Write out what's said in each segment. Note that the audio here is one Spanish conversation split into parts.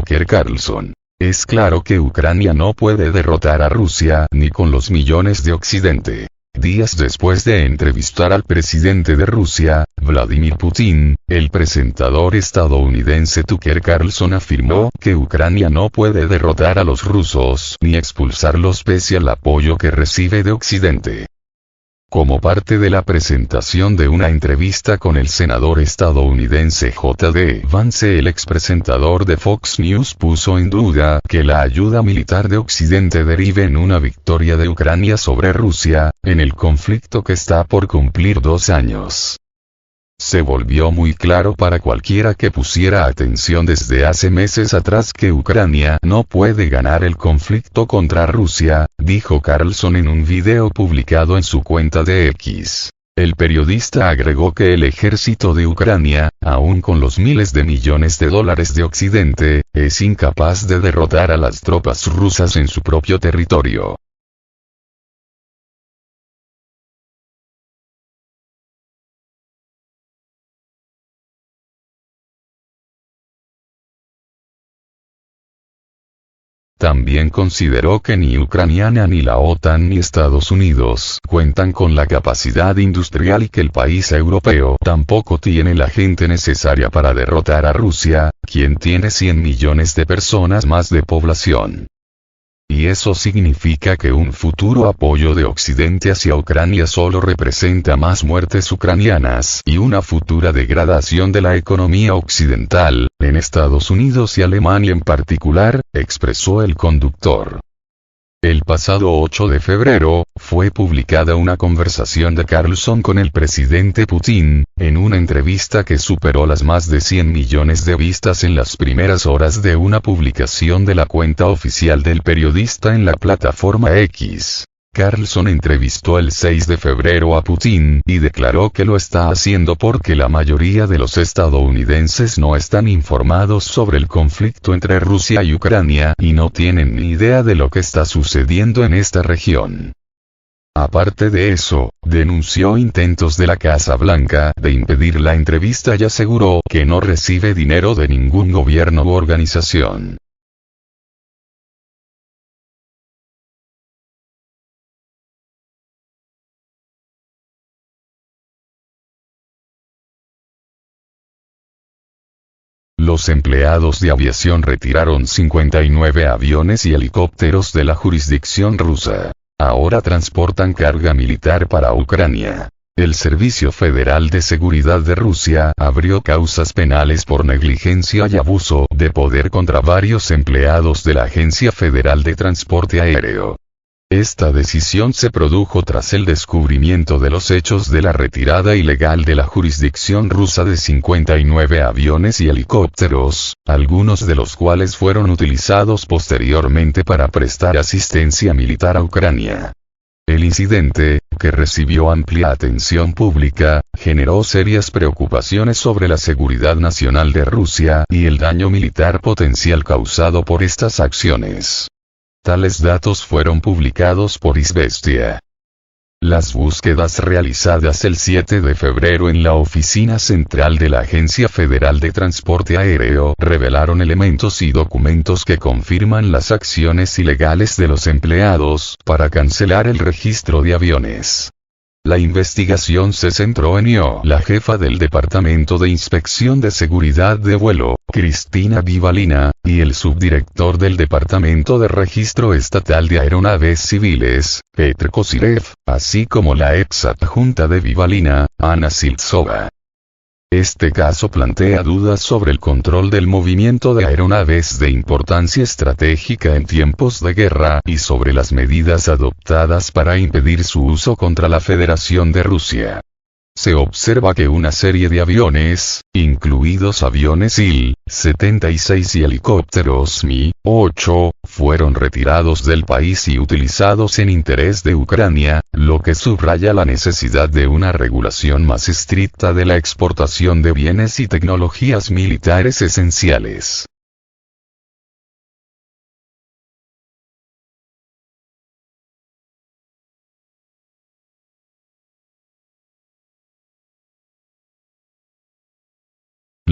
Tucker Carlson. Es claro que Ucrania no puede derrotar a Rusia ni con los millones de Occidente. Días después de entrevistar al presidente de Rusia, Vladimir Putin, el presentador estadounidense Tucker Carlson afirmó que Ucrania no puede derrotar a los rusos ni expulsarlos pese al apoyo que recibe de Occidente. Como parte de la presentación de una entrevista con el senador estadounidense J.D. Vance, el expresentador de Fox News puso en duda que la ayuda militar de Occidente derive en una victoria de Ucrania sobre Rusia, en el conflicto que está por cumplir 2 años. Se volvió muy claro para cualquiera que pusiera atención desde hace meses atrás que Ucrania no puede ganar el conflicto contra Rusia, dijo Carlson en un video publicado en su cuenta de X. El periodista agregó que el ejército de Ucrania, aun con los miles de millones de dólares de Occidente, es incapaz de derrotar a las tropas rusas en su propio territorio. También consideró que ni Ucrania ni la OTAN ni Estados Unidos cuentan con la capacidad industrial y que el país europeo tampoco tiene la gente necesaria para derrotar a Rusia, quien tiene 100 millones de personas más de población. Y eso significa que un futuro apoyo de Occidente hacia Ucrania solo representa más muertes ucranianas y una futura degradación de la economía occidental, en Estados Unidos y Alemania en particular, expresó el conductor. El pasado 8 de febrero, fue publicada una conversación de Carlson con el presidente Putin, en una entrevista que superó las más de 100 millones de vistas en las primeras horas de una publicación de la cuenta oficial del periodista en la plataforma X. Carlson entrevistó el 6 de febrero a Putin y declaró que lo está haciendo porque la mayoría de los estadounidenses no están informados sobre el conflicto entre Rusia y Ucrania y no tienen ni idea de lo que está sucediendo en esta región. Aparte de eso, denunció intentos de la Casa Blanca de impedir la entrevista y aseguró que no recibe dinero de ningún gobierno u organización. Los empleados de aviación retiraron 59 aviones y helicópteros de la jurisdicción rusa. Ahora transportan carga militar para Ucrania. El Servicio Federal de Seguridad de Rusia abrió causas penales por negligencia y abuso de poder contra varios empleados de la Agencia Federal de Transporte Aéreo. Esta decisión se produjo tras el descubrimiento de los hechos de la retirada ilegal de la jurisdicción rusa de 59 aviones y helicópteros, algunos de los cuales fueron utilizados posteriormente para prestar asistencia militar a Ucrania. El incidente, que recibió amplia atención pública, generó serias preocupaciones sobre la seguridad nacional de Rusia y el daño militar potencial causado por estas acciones. Tales datos fueron publicados por Izvestia. Las búsquedas realizadas el 7 de febrero en la oficina central de la Agencia Federal de Transporte Aéreo revelaron elementos y documentos que confirman las acciones ilegales de los empleados para cancelar el registro de aviones. La investigación se centró en la jefa del Departamento de Inspección de Seguridad de Vuelo, Cristina Bivalina, y el subdirector del Departamento de Registro Estatal de Aeronaves Civiles, Petr Kosirev, así como la ex adjunta de Bivalina, Ana Siltsova. Este caso plantea dudas sobre el control del movimiento de aeronaves de importancia estratégica en tiempos de guerra y sobre las medidas adoptadas para impedir su uso contra la Federación de Rusia. Se observa que una serie de aviones, incluidos aviones Il-76 y helicópteros Mi-8, fueron retirados del país y utilizados en interés de Ucrania, lo que subraya la necesidad de una regulación más estricta de la exportación de bienes y tecnologías militares esenciales.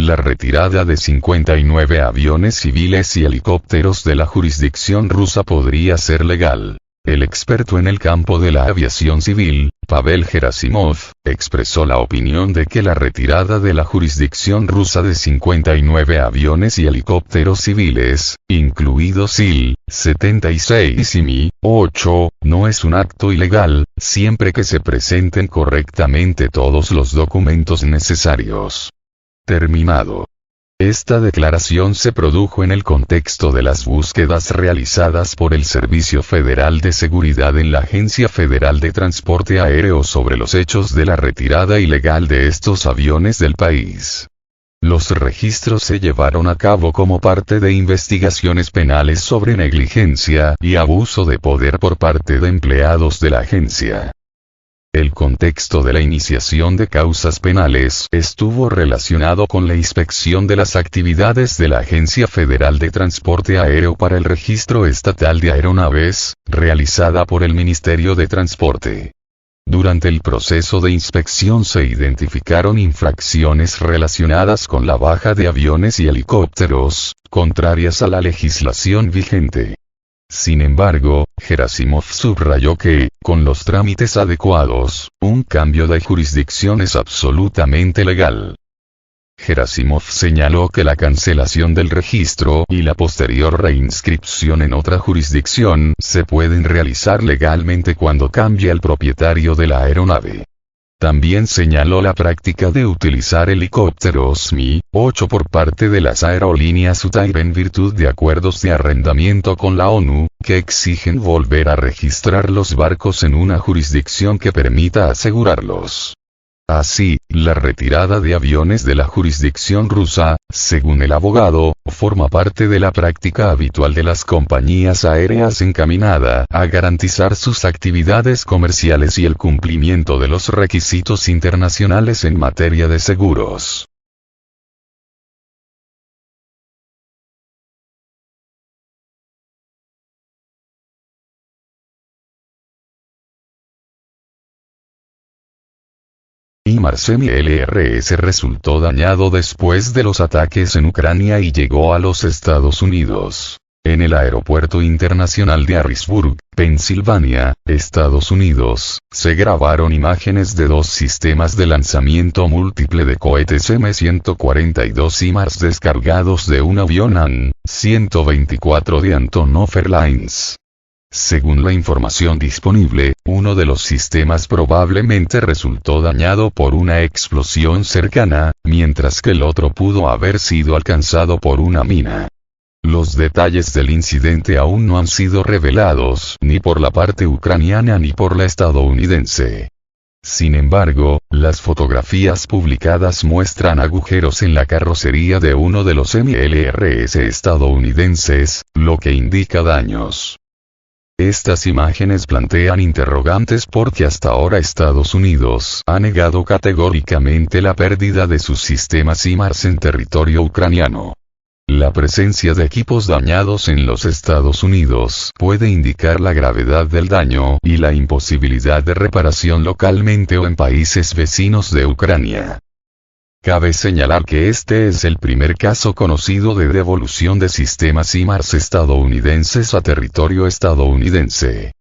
la retirada de 59 aviones civiles y helicópteros de la jurisdicción rusa podría ser legal. El experto en el campo de la aviación civil, Pavel Gerasimov, expresó la opinión de que la retirada de la jurisdicción rusa de 59 aviones y helicópteros civiles, incluidos Il-76 y Mi-8, no es un acto ilegal, siempre que se presenten correctamente todos los documentos necesarios. Terminado. Esta declaración se produjo en el contexto de las búsquedas realizadas por el Servicio Federal de Seguridad en la Agencia Federal de Transporte Aéreo sobre los hechos de la retirada ilegal de estos aviones del país. Los registros se llevaron a cabo como parte de investigaciones penales sobre negligencia y abuso de poder por parte de empleados de la agencia. El contexto de la iniciación de causas penales estuvo relacionado con la inspección de las actividades de la Agencia Federal de Transporte Aéreo para el Registro Estatal de Aeronaves, realizada por el Ministerio de Transporte. Durante el proceso de inspección se identificaron infracciones relacionadas con la baja de aviones y helicópteros, contrarias a la legislación vigente. Sin embargo, Gerasimov subrayó que, con los trámites adecuados, un cambio de jurisdicción es absolutamente legal. Gerasimov señaló que la cancelación del registro y la posterior reinscripción en otra jurisdicción se pueden realizar legalmente cuando cambia el propietario de la aeronave. También señaló la práctica de utilizar helicópteros Mi-8 por parte de las aerolíneas UTAIR en virtud de acuerdos de arrendamiento con la ONU, que exigen volver a registrar los barcos en una jurisdicción que permita asegurarlos. Así, la retirada de aviones de la jurisdicción rusa, según el abogado, forma parte de la práctica habitual de las compañías aéreas encaminada a garantizar sus actividades comerciales y el cumplimiento de los requisitos internacionales en materia de seguros. IMARS-LRS resultó dañado después de los ataques en Ucrania y llegó a los Estados Unidos. En el Aeropuerto Internacional de Harrisburg, Pensilvania, Estados Unidos, se grabaron imágenes de dos sistemas de lanzamiento múltiple de cohetes M142 IMARS descargados de un avión AN-124 de Antonov Airlines. Según la información disponible, uno de los sistemas probablemente resultó dañado por una explosión cercana, mientras que el otro pudo haber sido alcanzado por una mina. Los detalles del incidente aún no han sido revelados ni por la parte ucraniana ni por la estadounidense. Sin embargo, las fotografías publicadas muestran agujeros en la carrocería de uno de los MLRS estadounidenses, lo que indica daños. Estas imágenes plantean interrogantes porque hasta ahora Estados Unidos ha negado categóricamente la pérdida de sus sistemas IMARS en territorio ucraniano. La presencia de equipos dañados en los Estados Unidos puede indicar la gravedad del daño y la imposibilidad de reparación localmente o en países vecinos de Ucrania. Cabe señalar que este es el primer caso conocido de devolución de sistemas IMARS estadounidenses a territorio estadounidense.